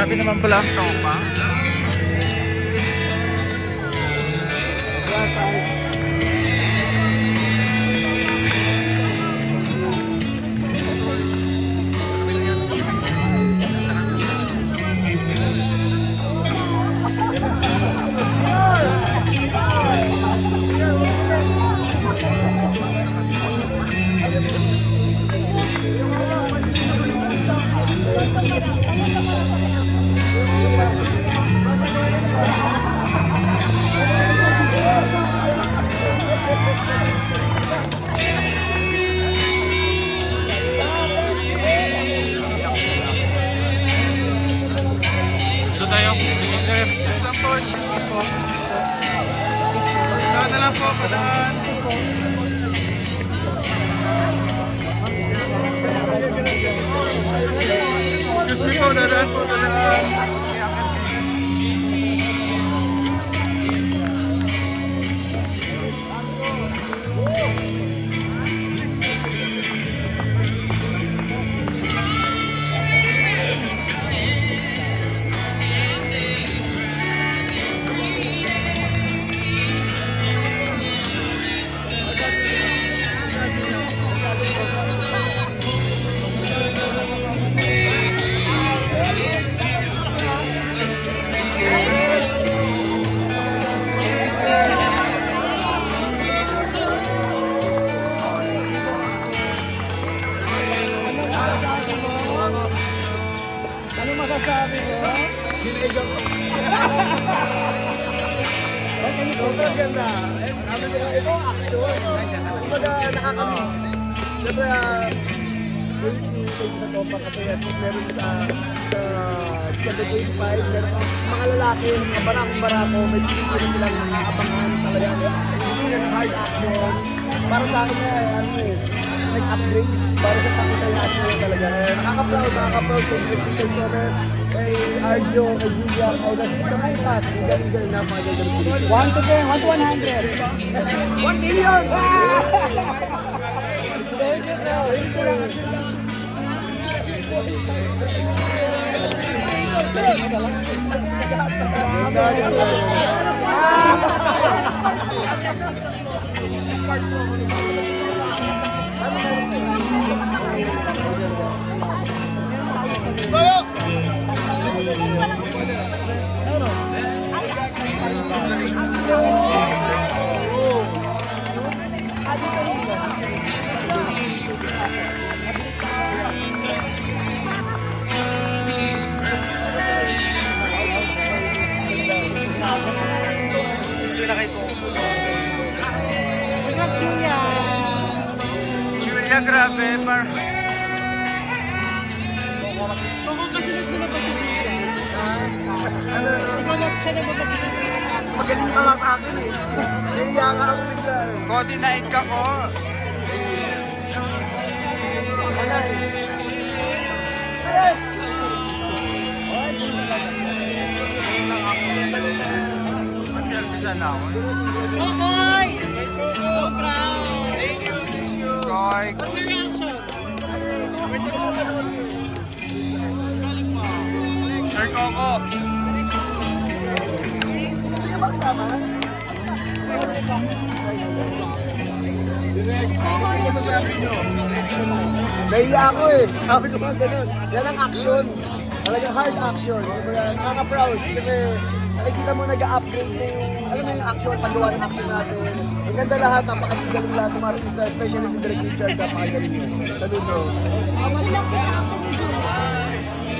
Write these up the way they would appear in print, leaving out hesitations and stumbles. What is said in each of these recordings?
Grabe naman pala ang tropa. Ito tayo. Lang po. Padaan na lang po. Padaan. Excuse me po. Dadaan po. Dadaan. Ano masasabi mo? Sobrang ganda. Ito action. Kumbaga nakakamiss. Siyempre, sa topa kasi meron sa 25, meron mga lalaki, mga barako-barako, may pinipili silang nakakabangan talaga. Hindi na hard action. Para sa akin nag-upgrade. Para sa akin na action talaga. Nakaka-proud kay Peter Torres, kay Arjo, kay Julia, kay Dasi, sa mga cast. Galing na mga gagawin. 1 to 10, 1 to 100. 1 million! Thank you, bro. Julia, grabe. Magaling pa lang akin eh. Naiya nga ako bigla eh. Cody, naik ka ko. Yes! Mag-selfie na ako. Okay! So proud! Thank you. Koy. What's your reaction? Sir Coco. Ano masasabi nyo? Nahiya ako eh. Sabi ko nga ganun. Yan ang action. Talagang hard action. Nakaka-proud. Kasi nakikita mo nag-upgrade na yung, alam mo yung action, paggawa ng action natin. Ang ganda lahat, napakagaling lahat ng artista, especially si Direk Richard, napakagaling yun. Saludo.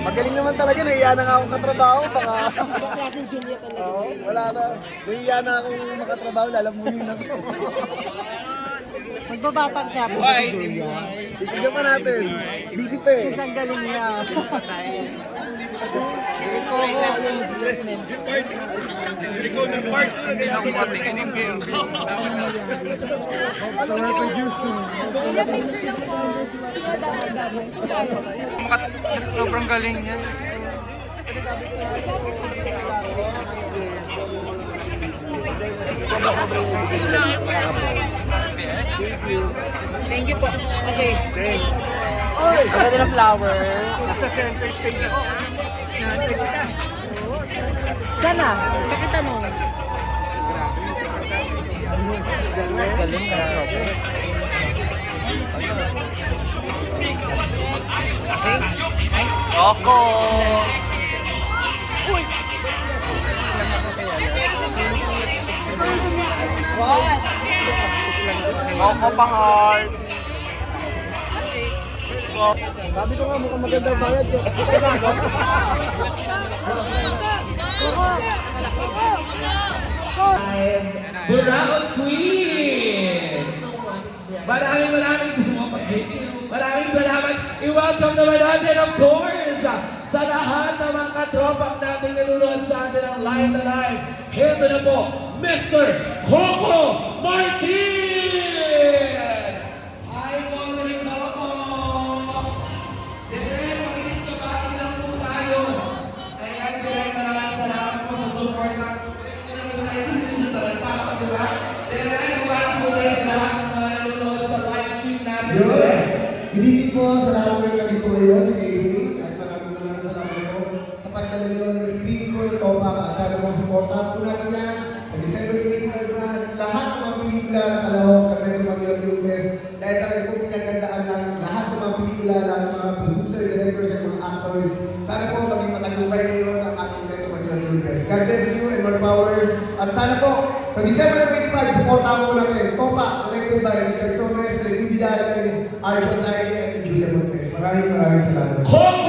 Magaling naman talaga, nahiya na nga akong katrabaho. Baka... Klaseng Julia talaga. Oo, wala na. Nahiya na akong makatrabaho, lalamunin ako. Magbabatang ka po. Tignan pa natin. Busy pa eh. Isang galing niya. Sobrang galing niya. Thank you po. Okay. Oy! Ang ganda ng flowers. Sa center stage. Sana, pakitanong. Galing ka. Coco! Coco pa heart! Sabi ko nga mukhang maganda ang bayad ko. Buraot Queen! Maraming salamat. I-welcome naman natin, of course, sa lahat ng mga katropang natin nanonood sa atin ang live na live. Heto na po, Mr. Coco Martin! Hi po, Ring Coco! Direk, makinis ka ba? Ilang po tayo. Ayan, Direk, maraming salamat po sa support na. Direk, po tayo sa talaga, di ba? Direk, maraming po tayo sa lahat ng mga nanonood sa live stream natin. Direk. Hindi po, salamat rin kami po ngayon sa KBA at maraming salamat po sa pagdala nyo ng screening ko ng Topak at sana po supportahan po natin yan sa December 25 na lahat ng mga pelikula na kalahok sa Metro Manila Film Fest dahil talaga po pinagandaan ng lahat ng mga pelikula, lahat ng mga producer, directors at mga actors. Sana po maging matagumpay kayo ng ating Metro Manila Film Fest. God bless you and more power. At sana po, sa December 25, supportahan po natin Topak, directed by Richard Somes, Rene Vidal, Arjun Naige at Julia Montes. Maraming salamat. Coco